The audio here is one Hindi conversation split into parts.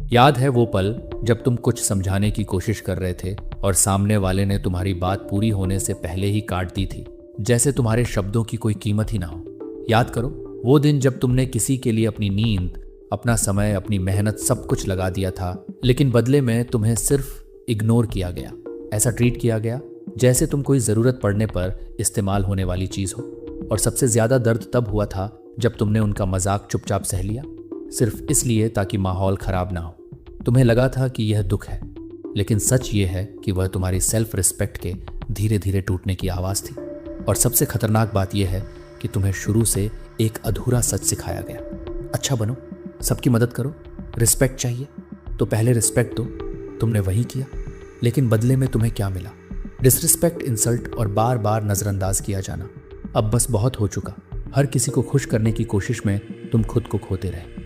याद है वो पल जब तुम कुछ समझाने की कोशिश कर रहे थे और सामने वाले ने तुम्हारी बात पूरी होने से पहले ही काट दी थी, जैसे तुम्हारे शब्दों की कोई कीमत ही ना हो। याद करो वो दिन जब तुमने किसी के लिए अपनी नींद, अपना समय, अपनी मेहनत सब कुछ लगा दिया था, लेकिन बदले में तुम्हें सिर्फ इग्नोर किया गया। ऐसा ट्रीट किया गया जैसे तुम कोई ज़रूरत पड़ने पर इस्तेमाल होने वाली चीज़ हो। और सबसे ज़्यादा दर्द तब हुआ था जब तुमने उनका मजाक चुपचाप सह लिया, सिर्फ इसलिए ताकि माहौल ख़राब ना हो। तुम्हें लगा था कि यह दुख है, लेकिन सच ये है कि वह तुम्हारी सेल्फ रिस्पेक्ट के धीरे धीरे टूटने की आवाज़ थी। और सबसे खतरनाक बात यह है कि तुम्हें शुरू से एक अधूरा सच सिखाया गया। अच्छा बनो, सबकी मदद करो, रिस्पेक्ट चाहिए तो पहले रिस्पेक्ट दो। तुमने वही किया, लेकिन बदले में तुम्हें क्या मिला? डिसरिस्पेक्ट, इंसल्ट और बार बार नज़रअंदाज किया जाना। अब बस बहुत हो चुका। हर किसी को खुश करने की कोशिश में तुम खुद को खोते रहे।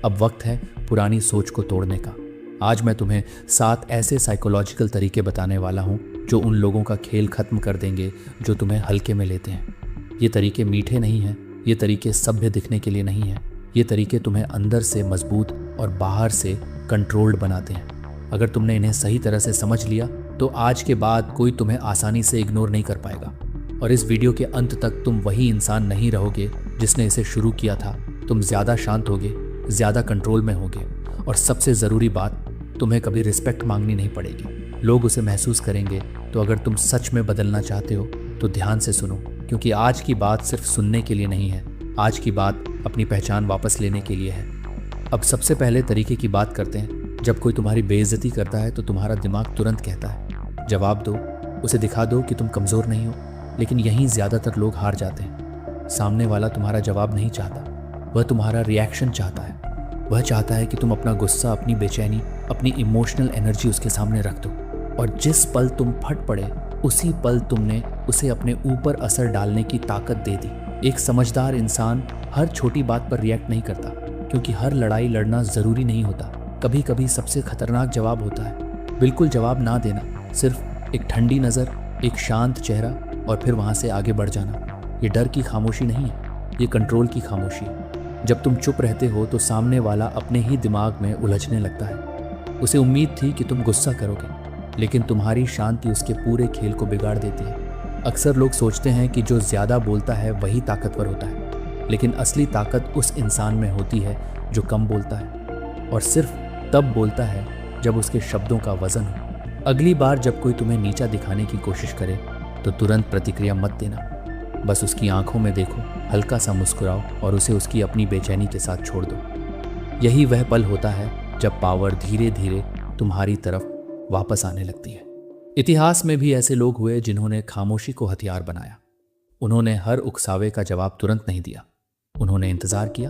अब वक्त है पुरानी सोच को तोड़ने का। आज मैं तुम्हें 7 ऐसे साइकोलॉजिकल तरीके बताने वाला हूँ जो उन लोगों का खेल खत्म कर देंगे जो तुम्हें हल्के में लेते हैं। ये तरीके मीठे नहीं हैं, ये तरीके सभ्य दिखने के लिए नहीं हैं। ये तरीके तुम्हें अंदर से मजबूत और बाहर से कंट्रोल्ड बनाते हैं। अगर तुमने इन्हें सही तरह से समझ लिया तो आज के बाद कोई तुम्हें आसानी से इग्नोर नहीं कर पाएगा। और इस वीडियो के अंत तक तुम वही इंसान नहीं रहोगे जिसने इसे शुरू किया था। तुम ज़्यादा शांत होगे, ज़्यादा कंट्रोल में होगे, और सबसे ज़रूरी बात, तुम्हें कभी रिस्पेक्ट मांगनी नहीं पड़ेगी। लोग उसे महसूस करेंगे। तो अगर तुम सच में बदलना चाहते हो तो ध्यान से सुनो, क्योंकि आज की बात सिर्फ सुनने के लिए नहीं है। आज की बात अपनी पहचान वापस लेने के लिए है। अब सबसे पहले तरीके की बात करते हैं। जब कोई तुम्हारी बेइज्जती करता है तो तुम्हारा दिमाग तुरंत कहता है जवाब दो, उसे दिखा दो कि तुम कमज़ोर नहीं हो। लेकिन यहीं ज़्यादातर लोग हार जाते हैं। सामने वाला तुम्हारा जवाब नहीं चाहता, वह तुम्हारा रिएक्शन चाहता है। वह चाहता है कि तुम अपना गुस्सा, अपनी बेचैनी, अपनी इमोशनल एनर्जी उसके सामने रख दो। और जिस पल तुम फट पड़े उसी पल तुमने उसे अपने ऊपर असर डालने की ताकत दे दी। एक समझदार इंसान हर छोटी बात पर रिएक्ट नहीं करता, क्योंकि हर लड़ाई लड़ना ज़रूरी नहीं होता। कभी कभी सबसे खतरनाक जवाब होता है बिल्कुल जवाब ना देना, सिर्फ एक ठंडी नज़र, एक शांत चेहरा, और फिर वहाँ से आगे बढ़ जाना। ये डर की खामोशी नहीं है, ये कंट्रोल की खामोशी है। जब तुम चुप रहते हो तो सामने वाला अपने ही दिमाग में उलझने लगता है। उसे उम्मीद थी कि तुम गुस्सा करोगे, लेकिन तुम्हारी शांति उसके पूरे खेल को बिगाड़ देती है। अक्सर लोग सोचते हैं कि जो ज़्यादा बोलता है वही ताकतवर होता है, लेकिन असली ताकत उस इंसान में होती है जो कम बोलता है, और सिर्फ तब बोलता है जब उसके शब्दों का वजन हो। अगली बार जब कोई तुम्हें नीचा दिखाने की कोशिश करे तो तुरंत प्रतिक्रिया मत देना। बस उसकी आंखों में देखो, हल्का सा मुस्कुराओ और उसे उसकी अपनी बेचैनी के साथ छोड़ दो। यही वह पल होता है जब पावर धीरे धीरे तुम्हारी तरफ वापस आने लगती है। इतिहास में भी ऐसे लोग हुए जिन्होंने खामोशी को हथियार बनाया। उन्होंने हर उकसावे का जवाब तुरंत नहीं दिया। उन्होंने इंतजार किया,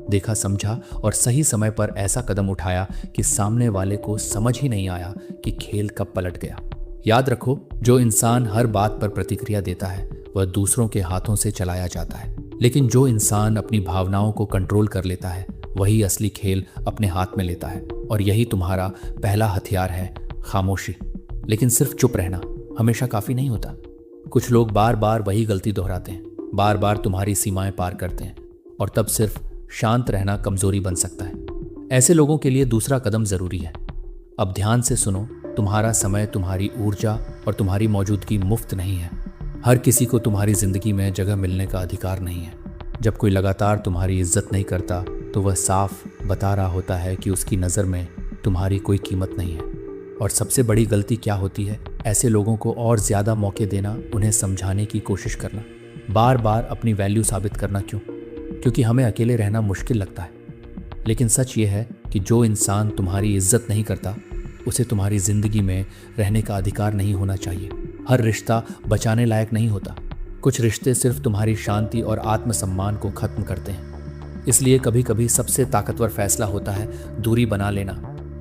देखा, समझा और सही समय पर ऐसा कदम उठाया कि सामने वाले को समझ ही नहीं आया कि खेल कब पलट गया। याद रखो, जो इंसान हर बात पर प्रतिक्रिया देता है वह दूसरों के हाथों से चलाया जाता है, लेकिन जो इंसान अपनी भावनाओं को कंट्रोल कर लेता है वही असली खेल अपने हाथ में लेता है। और यही तुम्हारा पहला हथियार है, खामोशी। लेकिन सिर्फ चुप रहना हमेशा काफ़ी नहीं होता। कुछ लोग बार बार वही गलती दोहराते हैं, बार बार तुम्हारी सीमाएं पार करते हैं, और तब सिर्फ शांत रहना कमजोरी बन सकता है। ऐसे लोगों के लिए दूसरा कदम ज़रूरी है। अब ध्यान से सुनो, तुम्हारा समय, तुम्हारी ऊर्जा और तुम्हारी मौजूदगी मुफ्त नहीं है। हर किसी को तुम्हारी ज़िंदगी में जगह मिलने का अधिकार नहीं है। जब कोई लगातार तुम्हारी इज्जत नहीं करता तो वह साफ बता रहा होता है कि उसकी नज़र में तुम्हारी कोई कीमत नहीं है। और सबसे बड़ी गलती क्या होती है? ऐसे लोगों को और ज़्यादा मौके देना, उन्हें समझाने की कोशिश करना, बार बार अपनी वैल्यू साबित करना। क्यों? क्योंकि हमें अकेले रहना मुश्किल लगता है। लेकिन सच ये है कि जो इंसान तुम्हारी इज्जत नहीं करता उसे तुम्हारी ज़िंदगी में रहने का अधिकार नहीं होना चाहिए। हर रिश्ता बचाने लायक नहीं होता। कुछ रिश्ते सिर्फ तुम्हारी शांति और आत्मसम्मान को ख़त्म करते हैं। इसलिए कभी कभी सबसे ताकतवर फैसला होता है दूरी बना लेना,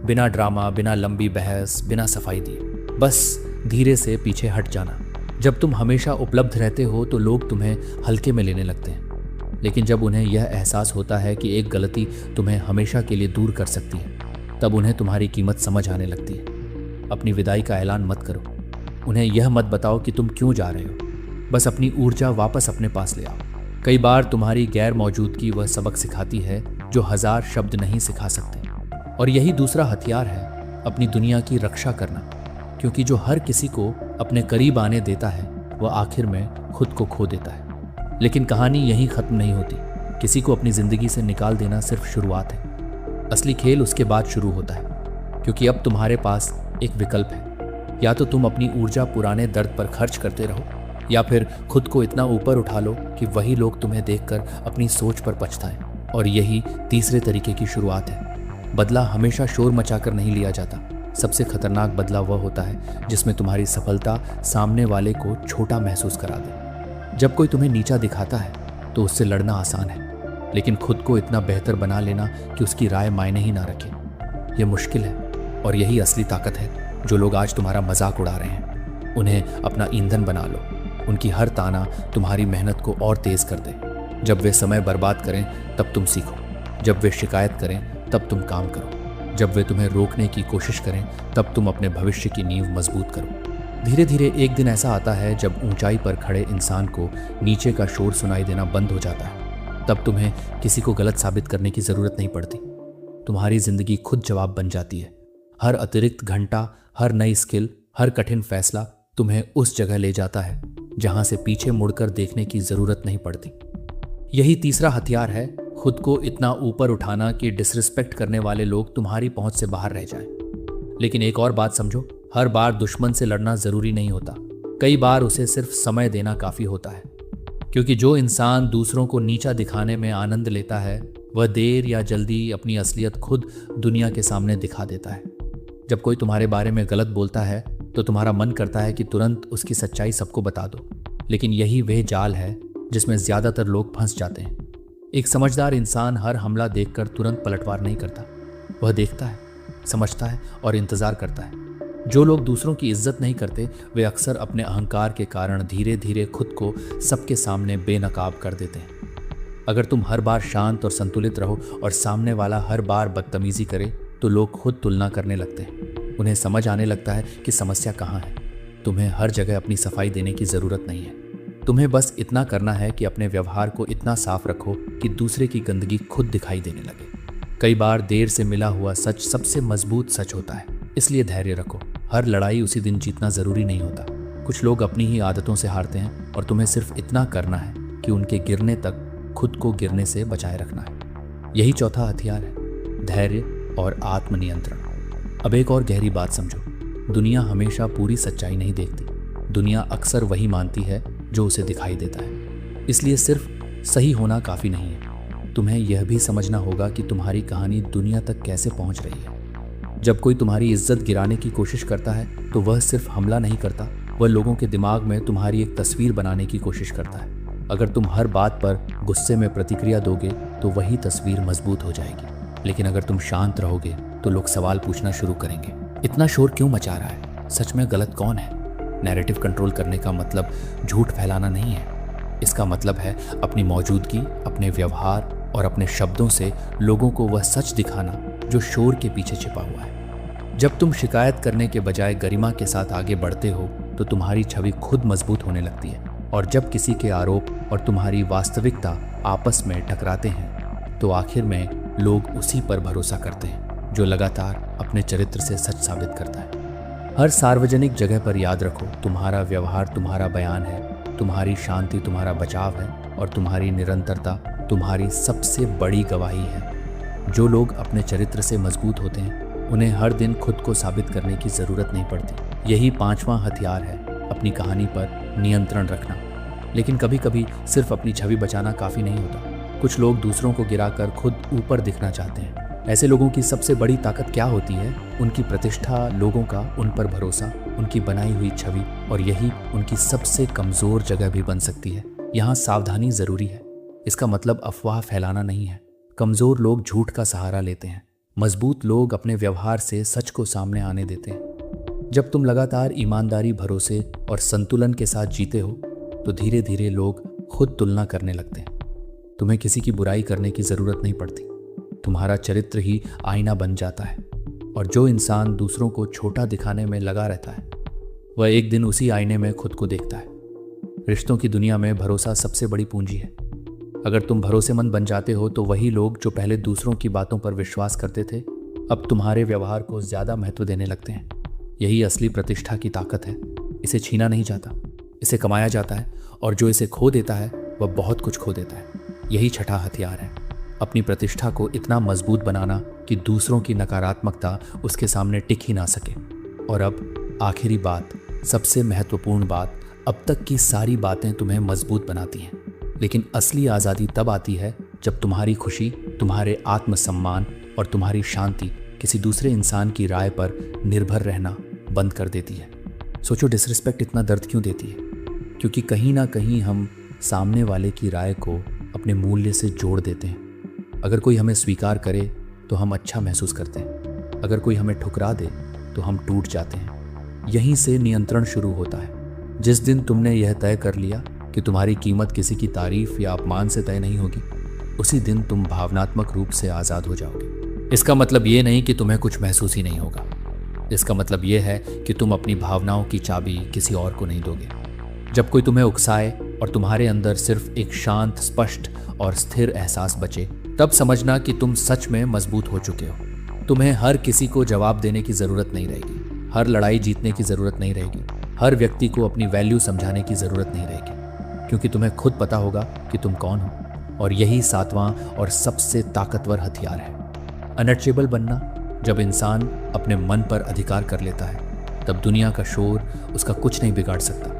बिना ड्रामा, बिना लंबी बहस, बिना सफाई दिए, बस धीरे से पीछे हट जाना। जब तुम हमेशा उपलब्ध रहते हो तो लोग तुम्हें हल्के में लेने लगते हैं, लेकिन जब उन्हें यह एहसास होता है कि एक गलती तुम्हें हमेशा के लिए दूर कर सकती है, तब उन्हें तुम्हारी कीमत समझ आने लगती है। अपनी विदाई का ऐलान मत करो, उन्हें यह मत बताओ कि तुम क्यों जा रहे हो, बस अपनी ऊर्जा वापस अपने पास ले आओ। कई बार तुम्हारी गैर मौजूदगी वह सबक सिखाती है जो 1000 शब्द नहीं सिखा सकते। और यही दूसरा हथियार है अपनी दुनिया की रक्षा करना, क्योंकि जो हर किसी को अपने करीब आने देता है वह आखिर में खुद को खो देता है। लेकिन कहानी यहीं खत्म नहीं होती। किसी को अपनी जिंदगी से निकाल देना सिर्फ शुरुआत है। असली खेल उसके बाद शुरू होता है, क्योंकि अब तुम्हारे पास एक विकल्प है। या तो तुम अपनी ऊर्जा पुराने दर्द पर खर्च करते रहो, या फिर खुद को इतना ऊपर उठा लो कि वही लोग तुम्हें देखकर अपनी सोच पर पछताएं। और यही तीसरे तरीके की शुरुआत है। बदला हमेशा शोर मचाकर नहीं लिया जाता। सबसे खतरनाक बदला वह होता है जिसमें तुम्हारी सफलता सामने वाले को छोटा महसूस करा दे। जब कोई तुम्हें नीचा दिखाता है तो उससे लड़ना आसान है, लेकिन खुद को इतना बेहतर बना लेना कि उसकी राय मायने ही ना रखे, यह मुश्किल है। और यही असली ताकत है। जो लोग आज तुम्हारा मजाक उड़ा रहे हैं, उन्हें अपना ईंधन बना लो। उनकी हर ताना तुम्हारी मेहनत को और तेज कर दे। जब वे समय बर्बाद करें तब तुम सीखो। जब वे शिकायत करें तब तुम काम करो। जब वे तुम्हें रोकने की कोशिश करें तब तुम अपने भविष्य की नींव मजबूत करो। धीरे धीरे एक दिन ऐसा आता है जब ऊंचाई पर खड़े इंसान को नीचे का शोर सुनाई देना बंद हो जाता है। तब तुम्हें किसी को गलत साबित करने की जरूरत नहीं पड़ती। तुम्हारी जिंदगी खुद जवाब बन जाती है। हर अतिरिक्त घंटा, हर नई स्किल, हर कठिन फैसला तुम्हें उस जगह ले जाता है जहां से पीछे मुड़कर देखने की जरूरत नहीं पड़ती। यही तीसरा हथियार है, खुद को इतना ऊपर उठाना कि डिसरिस्पेक्ट करने वाले लोग तुम्हारी पहुंच से बाहर रह जाएं। लेकिन एक और बात समझो, हर बार दुश्मन से लड़ना जरूरी नहीं होता। कई बार उसे सिर्फ समय देना काफी होता है, क्योंकि जो इंसान दूसरों को नीचा दिखाने में आनंद लेता है वह देर या जल्दी अपनी असलियत खुद दुनिया के सामने दिखा देता है। जब कोई तुम्हारे बारे में गलत बोलता है तो तुम्हारा मन करता है कि तुरंत उसकी सच्चाई सबको बता दो, लेकिन यही वह जाल है जिसमें ज्यादातर लोग फंस जाते हैं। एक समझदार इंसान हर हमला देखकर तुरंत पलटवार नहीं करता। वह देखता है, समझता है और इंतजार करता है। जो लोग दूसरों की इज्जत नहीं करते वे अक्सर अपने अहंकार के कारण धीरे धीरे खुद को सबके सामने बेनकाब कर देते हैं। अगर तुम हर बार शांत और संतुलित रहो और सामने वाला हर बार बदतमीजी करे तो लोग खुद तुलना करने लगते हैं। उन्हें समझ आने लगता है कि समस्या कहाँ है। तुम्हें हर जगह अपनी सफाई देने की जरूरत नहीं है। तुम्हें बस इतना करना है कि अपने व्यवहार को इतना साफ रखो कि दूसरे की गंदगी खुद दिखाई देने लगे। कई बार देर से मिला हुआ सच सबसे मजबूत सच होता है, इसलिए धैर्य रखो। हर लड़ाई उसी दिन जीतना जरूरी नहीं होता। कुछ लोग अपनी ही आदतों से हारते हैं और तुम्हें सिर्फ इतना करना है कि उनके गिरने तक खुद को गिरने से बचाए रखना है। यही चौथा हथियार है, धैर्य और आत्मनियंत्रण। अब एक और गहरी बात समझो, दुनिया हमेशा पूरी सच्चाई नहीं देखती। दुनिया अक्सर वही मानती है जो उसे दिखाई देता है। इसलिए सिर्फ सही होना काफी नहीं है, तुम्हें यह भी समझना होगा कि तुम्हारी कहानी दुनिया तक कैसे पहुंच रही है। जब कोई तुम्हारी इज्जत गिराने की कोशिश करता है तो वह सिर्फ हमला नहीं करता, वह लोगों के दिमाग में तुम्हारी एक तस्वीर बनाने की कोशिश करता है। अगर तुम हर बात पर गुस्से में प्रतिक्रिया दोगे तो वही तस्वीर मजबूत हो जाएगी, लेकिन अगर तुम शांत रहोगे तो लोग सवाल पूछना शुरू करेंगे, इतना शोर क्यों मचा रहा है, सच में गलत कौन है। नैरेटिव कंट्रोल करने का मतलब झूठ फैलाना नहीं है। इसका मतलब है अपनी मौजूदगी, अपने व्यवहार और अपने शब्दों से लोगों को वह सच दिखाना जो शोर के पीछे छिपा हुआ है। जब तुम शिकायत करने के बजाय गरिमा के साथ आगे बढ़ते हो तो तुम्हारी छवि खुद मजबूत होने लगती है। और जब किसी के आरोप और तुम्हारी वास्तविकता आपस में टकराते हैं तो आखिर में लोग उसी पर भरोसा करते हैं जो लगातार अपने चरित्र से सच साबित करता है। हर सार्वजनिक जगह पर याद रखो, तुम्हारा व्यवहार तुम्हारा बयान है, तुम्हारी शांति तुम्हारा बचाव है और तुम्हारी निरंतरता तुम्हारी सबसे बड़ी गवाही है। जो लोग अपने चरित्र से मजबूत होते हैं उन्हें हर दिन खुद को साबित करने की जरूरत नहीं पड़ती। यही पांचवा हथियार है, अपनी कहानी पर नियंत्रण रखना। लेकिन कभी कभी सिर्फ अपनी छवि बचाना काफी नहीं होता। कुछ लोग दूसरों को गिराकर खुद ऊपर दिखना चाहते हैं। ऐसे लोगों की सबसे बड़ी ताकत क्या होती है? उनकी प्रतिष्ठा, लोगों का उन पर भरोसा, उनकी बनाई हुई छवि, और यही उनकी सबसे कमजोर जगह भी बन सकती है। यहाँ सावधानी जरूरी है। इसका मतलब अफवाह फैलाना नहीं है। कमजोर लोग झूठ का सहारा लेते हैं, मजबूत लोग अपने व्यवहार से सच को सामने आने देते हैं। जब तुम लगातार ईमानदारी, भरोसे और संतुलन के साथ जीते हो तो धीरे धीरे लोग खुद तुलना करने लगते हैं। तुम्हें किसी की बुराई करने की जरूरत नहीं पड़ती। तुम्हारा चरित्र ही आईना बन जाता है, और जो इंसान दूसरों को छोटा दिखाने में लगा रहता है वह एक दिन उसी आईने में खुद को देखता है। रिश्तों की दुनिया में भरोसा सबसे बड़ी पूंजी है। अगर तुम भरोसेमंद बन जाते हो तो वही लोग जो पहले दूसरों की बातों पर विश्वास करते थे अब तुम्हारे व्यवहार को ज्यादा महत्व देने लगते हैं। यही असली प्रतिष्ठा की ताकत है। इसे छीना नहीं जाता, इसे कमाया जाता है, और जो इसे खो देता है वह बहुत कुछ खो देता है। यही छठा हथियार है, अपनी प्रतिष्ठा को इतना मजबूत बनाना कि दूसरों की नकारात्मकता उसके सामने टिक ही ना सके। और अब आखिरी बात, सबसे महत्वपूर्ण बात, अब तक की सारी बातें तुम्हें मजबूत बनाती हैं, लेकिन असली आज़ादी तब आती है जब तुम्हारी खुशी, तुम्हारे आत्मसम्मान और तुम्हारी शांति किसी दूसरे इंसान की राय पर निर्भर रहना बंद कर देती है। सोचो, डिसरिस्पेक्ट इतना दर्द क्यों देती है? क्योंकि कहीं ना कहीं हम सामने वाले की राय को अपने मूल्य से जोड़ देते हैं। अगर कोई हमें स्वीकार करे तो हम अच्छा महसूस करते हैं, अगर कोई हमें ठुकरा दे तो हम टूट जाते हैं। यहीं से नियंत्रण शुरू होता है। जिस दिन तुमने यह तय कर लिया कि तुम्हारी कीमत किसी की तारीफ या अपमान से तय नहीं होगी, उसी दिन तुम भावनात्मक रूप से आज़ाद हो जाओगे। इसका मतलब ये नहीं कि तुम्हें कुछ महसूस ही नहीं होगा। इसका मतलब ये है कि तुम अपनी भावनाओं की चाबी किसी और को नहीं दोगे। जब कोई तुम्हें उकसाए और तुम्हारे अंदर सिर्फ एक शांत, स्पष्ट और स्थिर एहसास बचे, तब समझना कि तुम सच में मजबूत हो चुके हो। तुम्हें हर किसी को जवाब देने की जरूरत नहीं रहेगी, हर लड़ाई जीतने की जरूरत नहीं रहेगी, हर व्यक्ति को अपनी वैल्यू समझाने की जरूरत नहीं रहेगी, क्योंकि तुम्हें खुद पता होगा कि तुम कौन हो। और यही सातवां और सबसे ताकतवर हथियार है, अनटचेबल बनना। जब इंसान अपने मन पर अधिकार कर लेता है, तब दुनिया का शोर उसका कुछ नहीं बिगाड़ सकता।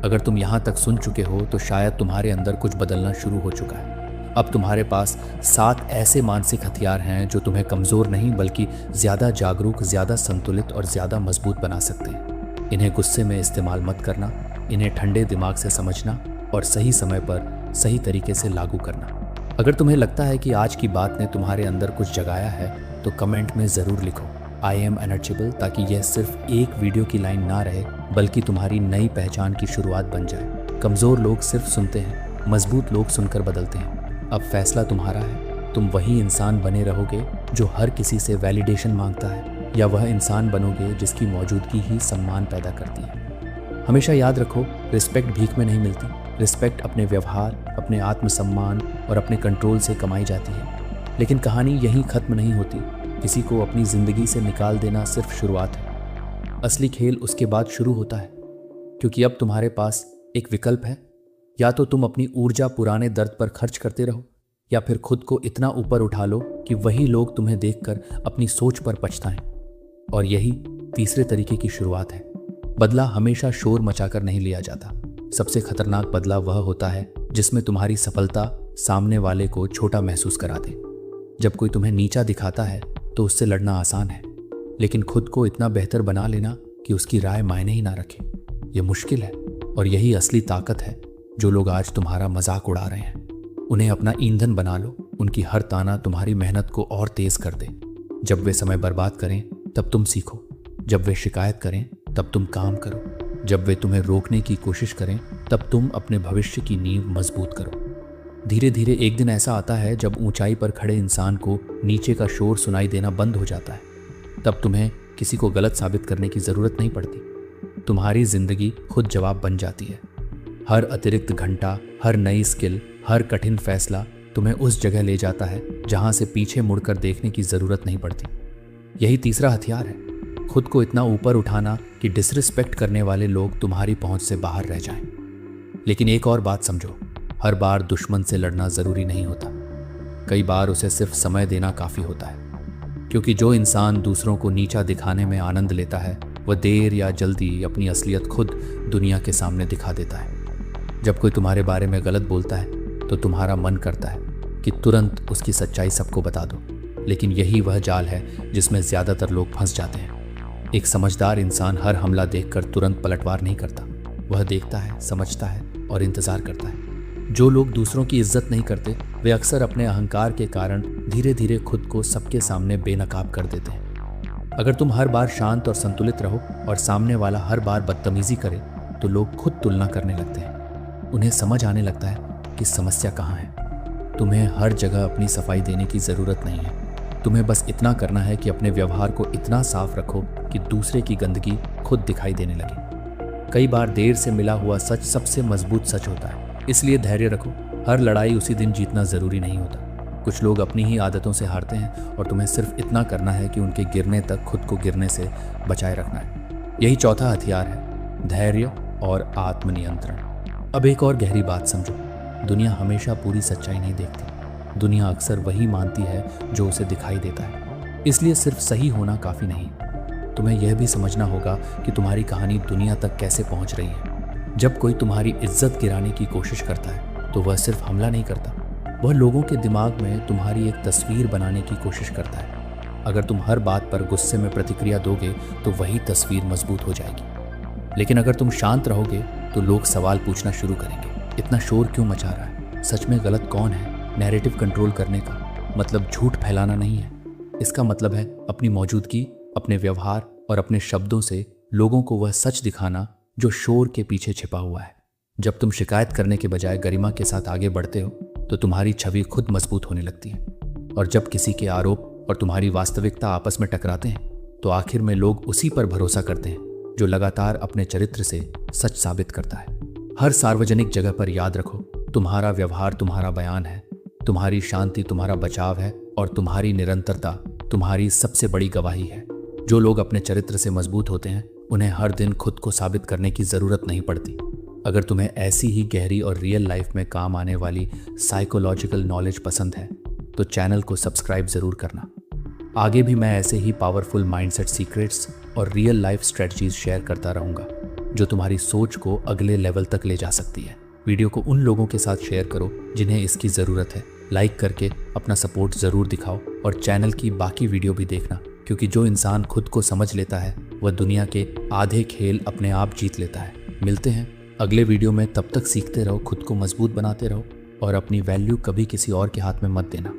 अगर तुम यहाँ तक सुन चुके हो तो शायद तुम्हारे अंदर कुछ बदलना शुरू हो चुका है। अब तुम्हारे पास 7 ऐसे मानसिक हथियार हैं जो तुम्हें कमज़ोर नहीं बल्कि ज़्यादा जागरूक, ज़्यादा संतुलित और ज़्यादा मजबूत बना सकते हैं। इन्हें गुस्से में इस्तेमाल मत करना, इन्हें ठंडे दिमाग से समझना और सही समय पर सही तरीके से लागू करना। अगर तुम्हें लगता है कि आज की बात ने तुम्हारे अंदर कुछ जगाया है तो कमेंट में ज़रूर लिखो आई एम अनटचेबल, ताकि यह सिर्फ एक वीडियो की लाइन ना रहे बल्कि तुम्हारी नई पहचान की शुरुआत बन जाए। कमज़ोर लोग सिर्फ सुनते हैं, मजबूत लोग सुनकर बदलते हैं। अब फैसला तुम्हारा है। तुम वही इंसान बने रहोगे जो हर किसी से वैलिडेशन मांगता है, या वह इंसान बनोगे जिसकी मौजूदगी ही सम्मान पैदा करती है। हमेशा याद रखो, रिस्पेक्ट भीख में नहीं मिलती। रिस्पेक्ट अपने व्यवहार, अपने आत्मसम्मान और अपने कंट्रोल से कमाई जाती है। लेकिन कहानी यहीं ख़त्म नहीं होती। किसी को अपनी ज़िंदगी से निकाल देना सिर्फ शुरुआत है। असली खेल उसके बाद शुरू होता है, क्योंकि अब तुम्हारे पास एक विकल्प है। या तो तुम अपनी ऊर्जा पुराने दर्द पर खर्च करते रहो, या फिर खुद को इतना ऊपर उठा लो कि वही लोग तुम्हें देखकर अपनी सोच पर पछताएं। और यही तीसरे तरीके की शुरुआत है। बदला हमेशा शोर मचाकर नहीं लिया जाता। सबसे खतरनाक बदला वह होता है जिसमें तुम्हारी सफलता सामने वाले को छोटा महसूस करा दे। जब कोई तुम्हें नीचा दिखाता है तो उससे लड़ना आसान है, लेकिन खुद को इतना बेहतर बना लेना कि उसकी राय मायने ही ना रखे, यह मुश्किल है। और यही असली ताकत है। जो लोग आज तुम्हारा मजाक उड़ा रहे हैं, उन्हें अपना ईंधन बना लो। उनकी हर ताना तुम्हारी मेहनत को और तेज कर दे। जब वे समय बर्बाद करें तब तुम सीखो, जब वे शिकायत करें तब तुम काम करो, जब वे तुम्हें रोकने की कोशिश करें तब तुम अपने भविष्य की नींव मजबूत करो। धीरे धीरे एक दिन ऐसा आता है जब ऊंचाई पर खड़े इंसान को नीचे का शोर सुनाई देना बंद हो जाता है। तब तुम्हें किसी को गलत साबित करने की जरूरत नहीं पड़ती। तुम्हारी जिंदगी खुद जवाब बन जाती है। हर अतिरिक्त घंटा, हर नई स्किल, हर कठिन फैसला तुम्हें उस जगह ले जाता है जहां से पीछे मुड़कर देखने की जरूरत नहीं पड़ती। यही तीसरा हथियार है, खुद को इतना ऊपर उठाना कि डिसरिस्पेक्ट करने वाले लोग तुम्हारी पहुंच से बाहर रह जाएं। लेकिन एक और बात समझो, हर बार दुश्मन से लड़ना जरूरी नहीं होता। कई बार उसे सिर्फ समय देना काफी होता है, क्योंकि जो इंसान दूसरों को नीचा दिखाने में आनंद लेता है वह देर या जल्दी अपनी असलियत खुद दुनिया के सामने दिखा देता है। जब कोई तुम्हारे बारे में गलत बोलता है तो तुम्हारा मन करता है कि तुरंत उसकी सच्चाई सबको बता दो, लेकिन यही वह जाल है जिसमें ज्यादातर लोग फंस जाते हैं। एक समझदार इंसान हर हमला देखकर तुरंत पलटवार नहीं करता। वह देखता है, समझता है और इंतजार करता है। जो लोग दूसरों की इज्जत नहीं करते वे अक्सर अपने अहंकार के कारण धीरे धीरे खुद को सबके सामने बेनकाब कर देते हैं। अगर तुम हर बार शांत और संतुलित रहो और सामने वाला हर बार बदतमीजी करे तो लोग खुद तुलना करने लगते हैं। उन्हें समझ आने लगता है कि समस्या कहाँ है। तुम्हें हर जगह अपनी सफाई देने की ज़रूरत नहीं है। तुम्हें बस इतना करना है कि अपने व्यवहार को इतना साफ रखो कि दूसरे की गंदगी खुद दिखाई देने लगे। कई बार देर से मिला हुआ सच सबसे मजबूत सच होता है, इसलिए धैर्य रखो। हर लड़ाई उसी दिन जीतना ज़रूरी नहीं होता। कुछ लोग अपनी ही आदतों से हारते हैं और तुम्हें सिर्फ इतना करना है कि उनके गिरने तक खुद को गिरने से बचाए रखना है। यही चौथा हथियार है, धैर्य और आत्मनियंत्रण। अब एक और गहरी बात समझो, दुनिया हमेशा पूरी सच्चाई नहीं देखती। दुनिया अक्सर वही मानती है जो उसे दिखाई देता है। इसलिए सिर्फ सही होना काफ़ी नहीं, तुम्हें यह भी समझना होगा कि तुम्हारी कहानी दुनिया तक कैसे पहुंच रही है। जब कोई तुम्हारी इज्जत गिराने की कोशिश करता है तो वह सिर्फ हमला नहीं करता, वह लोगों के दिमाग में तुम्हारी एक तस्वीर बनाने की कोशिश करता है। अगर तुम हर बात पर गुस्से में प्रतिक्रिया दोगे तो वही तस्वीर मजबूत हो जाएगी। लेकिन अगर तुम शांत रहोगे तो लोग सवाल पूछना शुरू करेंगे, इतना शोर क्यों मचा रहा है, सच में गलत कौन है। नैरेटिव कंट्रोल करने का मतलब झूठ फैलाना नहीं है, इसका मतलब है अपनी मौजूदगी, अपने व्यवहार और अपने शब्दों से लोगों को वह सच दिखाना जो शोर के पीछे छिपा हुआ है। जब तुम शिकायत करने के बजाय गरिमा के साथ आगे बढ़ते हो तो तुम्हारी छवि खुद मजबूत होने लगती है। और जब किसी के आरोप और तुम्हारी वास्तविकता आपस में टकराते हैं तो आखिर में लोग उसी पर भरोसा करते हैं जो लगातार अपने चरित्र से सच साबित करता है। हर सार्वजनिक जगह पर याद रखो, तुम्हारा व्यवहार तुम्हारा बयान है, तुम्हारी शांति तुम्हारा बचाव है और तुम्हारी निरंतरता तुम्हारी सबसे बड़ी गवाही है। जो लोग अपने चरित्र से मजबूत होते हैं उन्हें हर दिन खुद को साबित करने की जरूरत नहीं पड़ती। अगर तुम्हें ऐसी ही गहरी और रियल लाइफ में काम आने वाली साइकोलॉजिकल नॉलेज पसंद है तो चैनल को सब्सक्राइब जरूर करना। आगे भी मैं ऐसे ही पावरफुल माइंडसेट सीक्रेट्स और रियल लाइफ स्ट्रेटजीज शेयर करता रहूंगा जो तुम्हारी सोच को अगले लेवल तक ले जा सकती है। वीडियो को उन लोगों के साथ शेयर करो जिन्हें इसकी ज़रूरत है। लाइक करके अपना सपोर्ट ज़रूर दिखाओ और चैनल की बाकी वीडियो भी देखना, क्योंकि जो इंसान खुद को समझ लेता है वह दुनिया के आधे खेल अपने आप जीत लेता है। मिलते हैं अगले वीडियो में, तब तक सीखते रहो, खुद को मजबूत बनाते रहो और अपनी वैल्यू कभी किसी और के हाथ में मत देना।